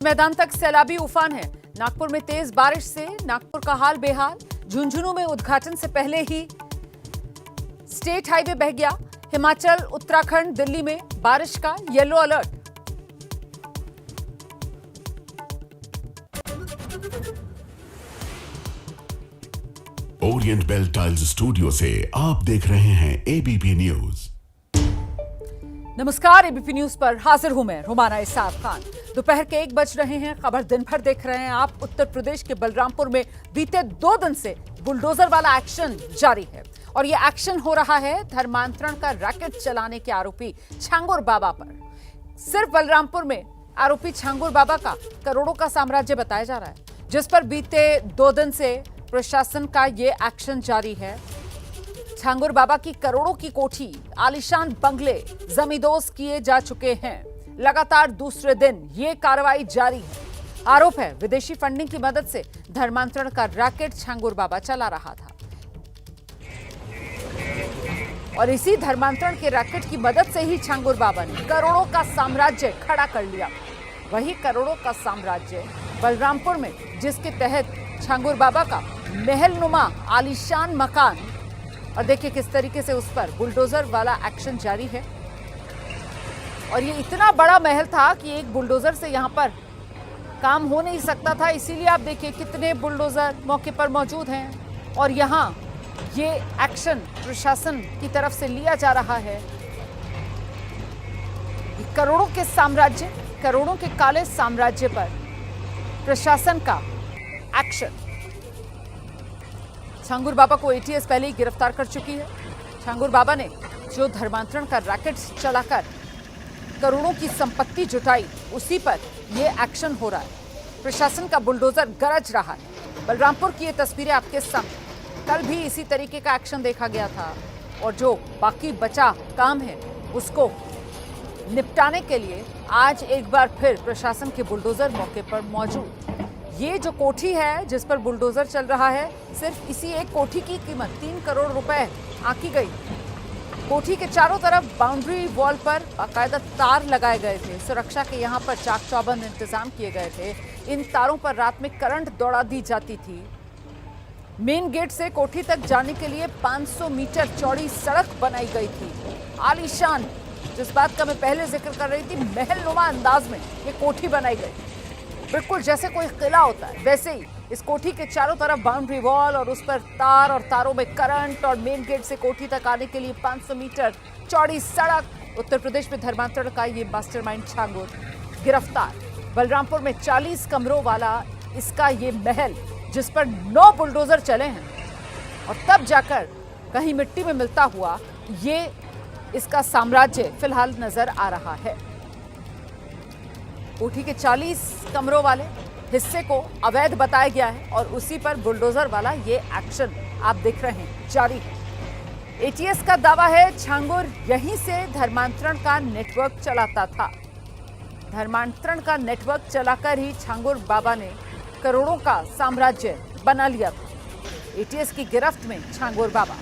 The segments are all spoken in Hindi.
मैदान तक सैलाबी उफान है। नागपुर में तेज बारिश से नागपुर का हाल बेहाल। झुंझुनू में उद्घाटन से पहले ही स्टेट हाईवे बह गया। हिमाचल, उत्तराखंड, दिल्ली में बारिश का yellow alert. Orient Bell tiles studio से आप देख रहे हैं एबीपी न्यूज। नमस्कार, एबीपी न्यूज पर हाजिर हूं मैं रुमाना इसाफ खान। दोपहर के 1 बज रहे हैं। खबर दिन भर देख रहे हैं आप। उत्तर प्रदेश के बलरामपुर में बीते 2 दिन से बुलडोजर वाला एक्शन जारी है और यह एक्शन हो रहा है धर्मांतरण का रैकेट चलाने के आरोपी छांगुर बाबा पर। सिर्फ बलरामपुर में आरोपी छांगुर बाबा का करोड़ों का साम्राज्य बताया जा रहा है, जिस पर बीते 2 दिन से प्रशासन का ये एक्शन जारी है। छांगुर बाबा की करोड़ों की कोठी, आलीशान बंगले जमींदोज किए जा चुके हैं। लगातार दूसरे दिन ये कार्रवाई जारी है। आरोप है विदेशी फंडिंग की मदद से धर्मांतरण का रैकेट छांगुर बाबा चला रहा था और इसी धर्मांतरण के रैकेट की मदद से ही छांगुर बाबा ने करोड़ों का साम्राज्य खड़ा कर लिया। वही करोड़ों का साम्राज्य बलरामपुर में, जिसके तहत छांगुर बाबा का महलनुमा आलीशान मकान, और देखिए किस तरीके से उस पर बुलडोजर वाला एक्शन जारी है। और ये इतना बड़ा महल था कि एक बुलडोजर से यहाँ पर काम हो नहीं सकता था, इसीलिए आप देखिए कितने बुलडोजर मौके पर मौजूद हैं और यहाँ ये एक्शन प्रशासन की तरफ से लिया जा रहा है। करोड़ों के साम्राज्य, करोड़ों के काले साम्राज्य पर प्रशासन का एक्शन। छांगुर बाबा को एटीएस पहले ही गिरफ्तार कर चुकी है। छांगुर बाबा ने जो धर्मांतरण का रैकेट चलाकर करोड़ों की संपत्ति जुटाई, उसी पर यह एक्शन हो रहा है। प्रशासन का बुलडोजर गरज रहा है। बलरामपुर की ये तस्वीरें आपके सामने। कल भी इसी तरीके का एक्शन देखा गया था और जो बाकी बचा काम है उसको निपटाने के लिए आज एक बार फिर प्रशासन के बुलडोजर मौके पर मौजूद। ये जो कोठी है जिस पर बुलडोजर चल रहा है, सिर्फ इसी एक कोठी की कीमत 3 करोड़ रुपए आंकी गई। कोठी के चारों तरफ बाउंड्री वॉल पर बाकायदा तार लगाए गए थे। सुरक्षा के यहाँ पर चाक चौबंद इंतजाम किए गए थे। इन तारों पर रात में करंट दौड़ा दी जाती थी। मेन गेट से कोठी तक जाने के लिए 500 मीटर चौड़ी सड़क बनाई गई थी। आलीशान, जिस बात का मैं पहले जिक्र कर रही थी, महलनुमा अंदाज में ये कोठी बनाई गई, बिल्कुल जैसे कोई किला होता है वैसे ही। इस कोठी के चारों तरफ बाउंड्री वॉल और उस पर तार और तारों में करंट, और मेन गेट से कोठी तक आने के लिए 500 मीटर चौड़ी सड़क। उत्तर प्रदेश में धर्मांतरण का ये मास्टरमाइंड छांगुर गिरफ्तार। बलरामपुर में 40 कमरों वाला इसका ये महल, जिस पर 9 बुलडोजर चले हैं और तब जाकर कहीं मिट्टी में मिलता हुआ ये इसका साम्राज्य फिलहाल नजर आ रहा है। कोठी के 40 कमरों वाले हिस्से को अवैध बताया गया है और उसी पर बुलडोजर वाला ये एक्शन आप देख रहे हैं जारी है। एटीएस का दावा है छांगुर यहीं से धर्मांतरण का नेटवर्क चलाता था। धर्मांतरण का नेटवर्क चलाकर ही छांगुर बाबा ने करोड़ों का साम्राज्य बना लिया था। एटीएस की गिरफ्त में छांगुर बाबा।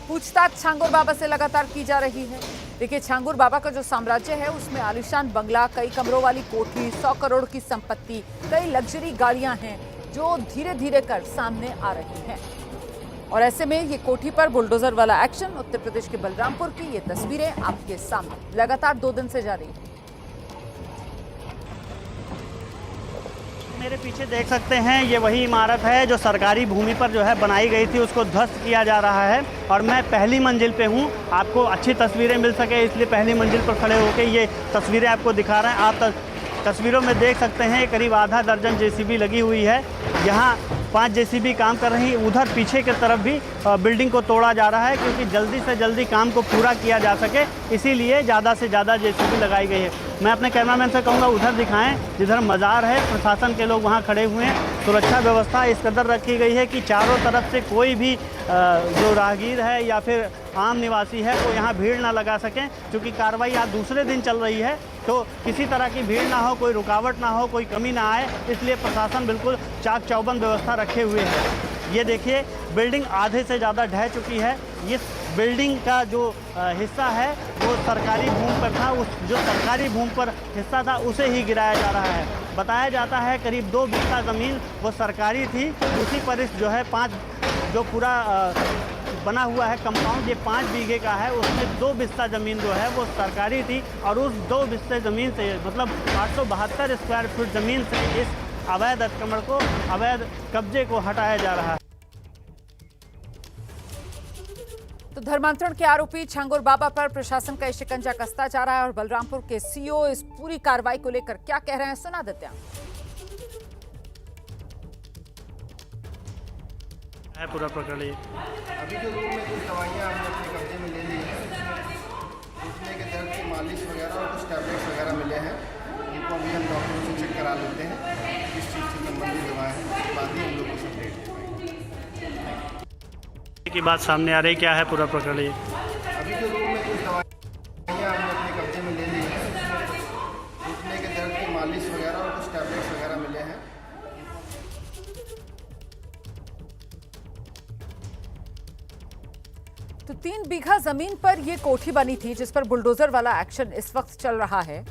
पूछताछ छांगुर बाबा से लगातार की जा रही है। देखिए, छांगुर बाबा का जो साम्राज्य है उसमें आलीशान बंगला, कई कमरों वाली कोठी, 100 करोड़ की संपत्ति, कई लग्जरी गाड़ियां हैं जो धीरे धीरे कर सामने आ रही हैं। और ऐसे में ये कोठी पर बुलडोजर वाला एक्शन, उत्तर प्रदेश के बलरामपुर की ये तस्वीरें आपके सामने लगातार 2 दिन से जारी है। मेरे पीछे देख सकते हैं, ये वही इमारत है जो सरकारी भूमि पर जो है बनाई गई थी, उसको ध्वस्त किया जा रहा है। और मैं पहली मंजिल पे हूँ। आपको अच्छी तस्वीरें मिल सके इसलिए पहली मंजिल पर खड़े होकर ये तस्वीरें आपको दिखा रहे हैं। आप तस्वीरों में देख सकते हैं करीब आधा दर्जन जेसीबी लगी हुई है। यहाँ 5 जेसीबी काम कर रही। उधर पीछे की तरफ भी बिल्डिंग को तोड़ा जा रहा है क्योंकि जल्दी से जल्दी काम को पूरा किया जा सके, इसीलिए ज़्यादा से ज़्यादा जेसीबी लगाई गई है। मैं अपने कैमरामैन से कहूँगा उधर दिखाएं, जिधर मज़ार है। प्रशासन के लोग वहाँ खड़े हुए हैं। सुरक्षा व्यवस्था इस कदर रखी गई है कि चारों तरफ से कोई भी जो राहगीर है या फिर आम निवासी है वो यहाँ भीड़ ना लगा सकें, क्योंकि कार्रवाई आज दूसरे दिन चल रही है, तो किसी तरह की भीड़ ना हो, कोई रुकावट ना हो, कोई कमी ना आए, इसलिए प्रशासन बिल्कुल चाक चौबंद व्यवस्था रखे हुए है। ये देखिए, बिल्डिंग आधे से ज़्यादा ढह चुकी है। ये बिल्डिंग का जो हिस्सा है वो सरकारी भूमि पर था। उस जो सरकारी भूमि पर हिस्सा था उसे ही गिराया जा रहा है। बताया जाता है करीब 2 बीघा ज़मीन वो सरकारी थी, उसी पर इस जो है 5 जो पूरा बना हुआ है कंपाउंड, ये 5 बीघे का है, उसमें 2 बिस्सा ज़मीन जो है वो सरकारी थी और उस 2 बिस्से ज़मीन से मतलब 872 स्क्वायर फीट ज़मीन से इस अवैध अतिक्रमण को, अवैध कब्जे को हटाया जा रहा है। तो धर्मांतरण के आरोपी छांगुर बाबा पर प्रशासन का शिकंजा कसता जा रहा है और बलरामपुर के सीओ इस पूरी कार्रवाई को लेकर क्या कह रहे हैं, सुना देते हैं। पूरा पकड़ लिया। अभी जो रूम में कुछ दवाइयाँ हमने अपने कब्जे में ले ली हैं, घुटने के दर्द की मालिश वगैरह और कुछ टैबलेट्स वगैरह मिले हैं। इनको अभी हम डॉक्टरों से चेक करा लेते हैं किस चीज़ से संबंधित दवाएँ हैं, उसके बाद ही हम लोग को अपडेट दे पाएंगे। की बात सामने आ रही, क्या है पूरा पकड़ लिया। अभी जो रूम में कुछ दवाइयाँ हमने अपने कब्जे में ले ली हैं, घुटने के दर्द की मालिश वगैरह और कुछ टैबलेट्स वगैरह मिले हैं। तो 3 बीघा जमीन पर यह कोठी बनी थी जिस पर बुलडोजर वाला एक्शन इस वक्त चल रहा है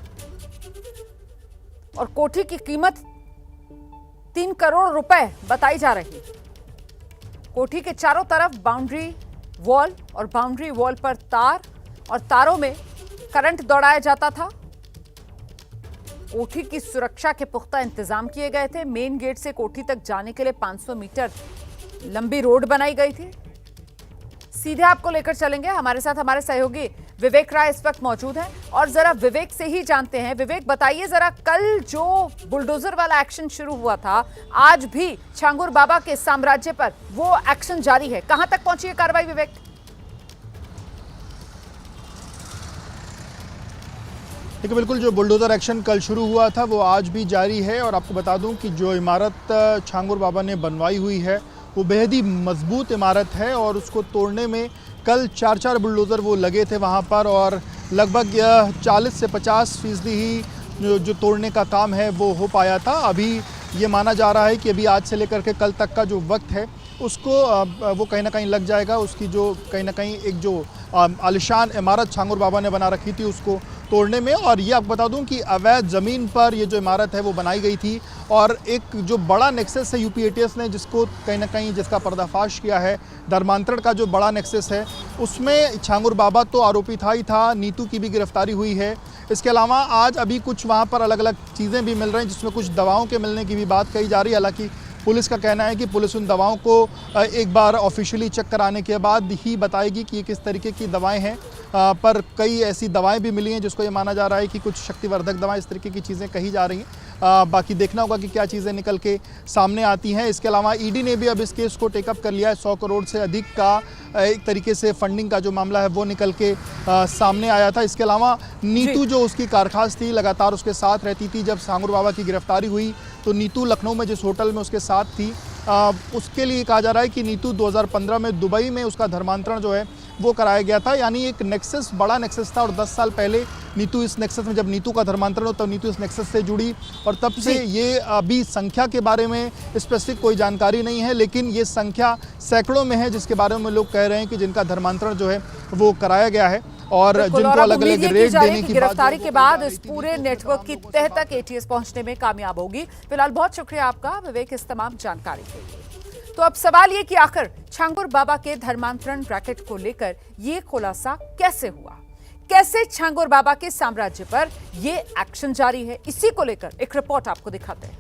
और कोठी की कीमत 3 करोड़ रुपए बताई जा रही है। कोठी के चारों तरफ बाउंड्री वॉल और बाउंड्री वॉल पर तार और तारों में करंट दौड़ाया जाता था। कोठी की सुरक्षा के पुख्ता इंतजाम किए गए थे। मेन गेट से कोठी तक जाने के लिए 500 मीटर लंबी रोड बनाई गई थी। सीधे आपको लेकर चलेंगे, हमारे साथ हमारे सहयोगी विवेक राय इस वक्त मौजूद हैं और जरा विवेक से ही जानते हैं। विवेक बताइए जरा, कल जो बुलडोजर वाला एक्शन शुरू हुआ था, आज भी छांगुर बाबा के साम्राज्य पर वो एक्शन जारी है, कहां तक पहुंची है कार्रवाई विवेक? देखिए, बिल्कुल जो बुलडोजर एक्शन कल शुरू हुआ था वो आज भी जारी है और आपको बता दूं कि जो इमारत छांगुर बाबा ने बनवाई हुई है वो बेहद ही मजबूत इमारत है और उसको तोड़ने में कल 4 बुलडोज़र वो लगे थे वहाँ पर और लगभग 40 से 50% ही जो तोड़ने का काम है वो हो पाया था। अभी ये माना जा रहा है कि अभी आज से लेकर के कल तक का जो वक्त है उसको वो कहीं ना कहीं लग जाएगा। उसकी जो कहीं ना कहीं एक जो आलिशान इमारत छांगुर बाबा ने बना रखी थी उसको तोड़ने में। और ये आपको बता दूं कि अवैध ज़मीन पर ये जो इमारत है वो बनाई गई थी और एक जो बड़ा नेक्सस है यूपी एटीएस ने जिसको कहीं ना कहीं जिसका पर्दाफाश किया है, धर्मांतरण का जो बड़ा नेक्सस है उसमें छांगुर बाबा तो आरोपी था ही था, नीतू की भी गिरफ्तारी हुई है। इसके अलावा आज अभी कुछ वहाँ पर अलग अलग चीज़ें भी मिल रही हैं जिसमें कुछ दवाओं के मिलने की भी बात कही जा रही है। हालांकि पुलिस का कहना है कि पुलिस उन दवाओं को एक बार ऑफिशियली चेक कराने के बाद ही बताएगी कि ये किस तरीके की दवाएं हैं। पर कई ऐसी दवाएं भी मिली हैं जिसको ये माना जा रहा है कि कुछ शक्तिवर्धक दवाएं, इस तरीके की चीज़ें कही जा रही हैं। बाकी देखना होगा कि क्या चीज़ें निकल के सामने आती हैं। इसके अलावा ईडी ने भी अब इस केस को टेकअप कर लिया है। 100 करोड़ से अधिक का एक तरीके से फंडिंग का जो मामला है वो निकल के सामने आया था। इसके अलावा नीतू जो उसकी कारखास थी, लगातार उसके साथ रहती थी। जब छांगुर बाबा की गिरफ्तारी हुई तो नीतू लखनऊ में जिस होटल में उसके साथ थी उसके लिए कहा जा रहा है कि नीतू 2015 में दुबई में उसका धर्मांतरण जो है वो कराया गया था। यानी एक नेक्सस, बड़ा नेक्सस था और 10 साल पहले नीतू इस नेक्सस में, जब नीतू का धर्मांतरण हो तब नीतू इस नेक्सस से जुड़ी और तब से ये अभी संख्या के बारे में स्पेसिफिक कोई जानकारी नहीं है, लेकिन ये संख्या सैकड़ों में है जिसके बारे में लोग कह रहे हैं कि जिनका धर्मांतरण जो है वो कराया गया है और जिनको अलग अलग रेट देने की गिरफ्तारी के बाद इस पूरे नेटवर्क की तह तक एटीएस पहुंचने में कामयाब होगी। फिलहाल बहुत शुक्रिया आपका विवेक इस तमाम जानकारी के लिए। तो अब सवाल ये कि आखिर छांगुर बाबा के धर्मांतरण रैकेट को लेकर ये खुलासा कैसे हुआ, कैसे छांगुर बाबा के साम्राज्य पर ये एक्शन जारी है, इसी को लेकर एक रिपोर्ट आपको दिखाते हैं।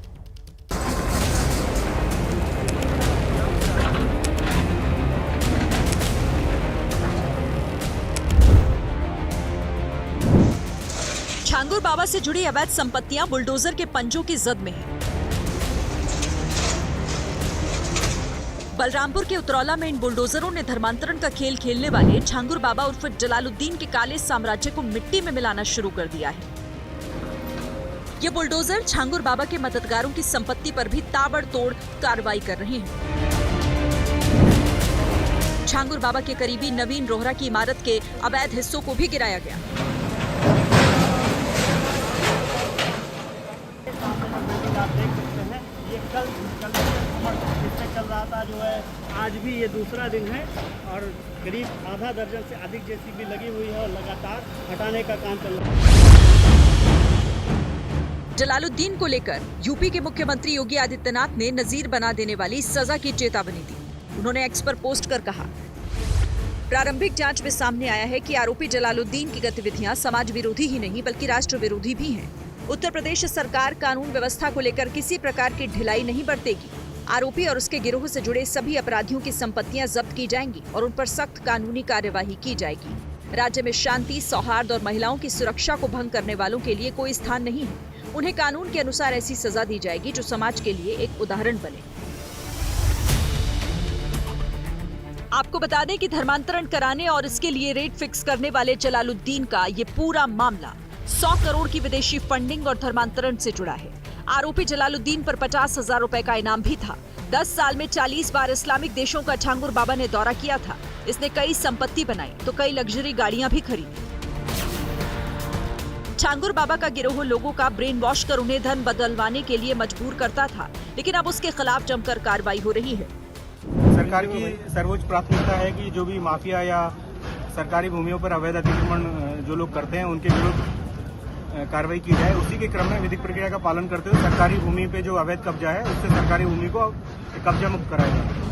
छांगुर बाबा से जुड़ी अवैध संपत्तियां बुलडोजर के पंजों की जद में हैं। बलरामपुर के उतरौला में इन बुलडोजरों ने धर्मांतरण का खेल खेलने वाले छांगुर बाबा उर्फ जलालुद्दीन के काले साम्राज्य को मिट्टी में मिलाना शुरू कर दिया है। ये बुलडोजर छांगुर बाबा के मददगारों की संपत्ति पर भी ताबड़तोड़ कार्रवाई कर रहे हैं। छांगुर बाबा के करीबी नवीन रोहरा की इमारत के अवैध हिस्सों को भी गिराया गया। आप देख सकते हैं ये कल इससे चल रहा था, जो है आज भी ये दूसरा दिन है और करीब आधा दर्जन से अधिक जेसीबी लगी हुई है और लगातार हटाने का काम चल रहा है। जलालुद्दीन को लेकर यूपी के मुख्यमंत्री योगी आदित्यनाथ ने नजीर बना देने वाली सजा की चेतावनी दी। उन्होंने एक्स पर पोस्ट कर कहा, प्रारंभिक जांच में सामने आया है कि आरोपी जलालुद्दीन की गतिविधियां समाज विरोधी ही नहीं बल्कि राष्ट्र विरोधी भी हैं। उत्तर प्रदेश सरकार कानून व्यवस्था को लेकर किसी प्रकार की ढिलाई नहीं बरतेगी। आरोपी और उसके गिरोह से जुड़े सभी अपराधियों की संपत्तियां जब्त की जाएंगी और उन पर सख्त कानूनी कार्यवाही की जाएगी। राज्य में शांति, सौहार्द और महिलाओं की सुरक्षा को भंग करने वालों के लिए कोई स्थान नहीं है। उन्हें कानून के अनुसार ऐसी सजा दी जाएगी जो समाज के लिए एक उदाहरण बने। आपको बता दें कि धर्मांतरण कराने और इसके लिए रेट फिक्स करने वाले जलालुद्दीन का ये पूरा मामला 100 करोड़ की विदेशी फंडिंग और धर्मांतरण से जुड़ा है। आरोपी जलालुद्दीन पर 50,000 रुपए का इनाम भी था। 10 साल में 40 बार इस्लामिक देशों का छांगुर बाबा ने दौरा किया था। इसने कई संपत्ति बनाई तो कई लग्जरी गाड़ियां भी खरीदी। छांगुर बाबा का गिरोह लोगों का ब्रेन वॉश कर उन्हें धन बदलवाने के लिए मजबूर करता था, लेकिन अब उसके खिलाफ जमकर कार्रवाई हो रही है। सरकार की सर्वोच्च प्राथमिकता है कि जो भी माफिया या सरकारी भूमियों पर अवैध अतिक्रमण जो लोग करते हैं उनके विरुद्ध कार्रवाई की जाए। उसी के क्रम में विधिक प्रक्रिया का पालन करते हुए सरकारी भूमि पे जो अवैध कब्जा है उससे सरकारी भूमि को कब्जा मुक्त कराया जाए।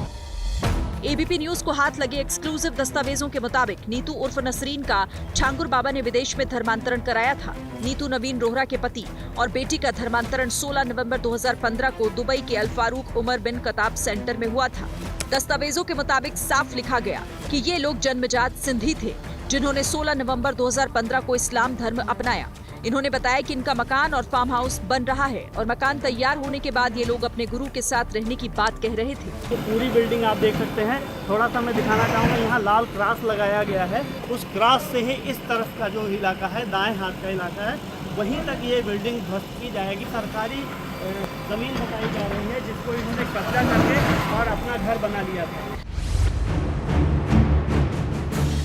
एबीपी न्यूज को हाथ लगे एक्सक्लूसिव दस्तावेजों के मुताबिक नीतू उर्फ नसरीन का छांगुर बाबा ने विदेश में धर्मांतरण कराया था। नीतू नवीन रोहरा के पति और बेटी का धर्मांतरण 16 नवंबर 2015 को दुबई के अल Farooq Umar bin Khattab centre में हुआ था। दस्तावेजों के मुताबिक साफ लिखा गया कि ये लोग जन्मजात सिंधी थे जिन्होंने 16 नवंबर 2015 को इस्लाम धर्म अपनाया। इन्होंने बताया कि इनका मकान और फार्म हाउस बन रहा है और मकान तैयार होने के बाद ये लोग अपने गुरु के साथ रहने की बात कह रहे थे। तो पूरी बिल्डिंग आप देख सकते हैं। थोड़ा सा मैं दिखाना चाहूँगा, यहाँ लाल क्रॉस लगाया गया है। उस क्रॉस से ही इस तरफ का जो इलाका है, दाएं हाथ का इलाका है, वहीं तक ये बिल्डिंग ध्वस्त की जाएगी। सरकारी जमीन बताई जा रही है जिसको इन्होंने कब्जा करके और अपना घर बना लिया था।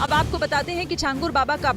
अब आपको बताते हैं कि छांगुर बाबा का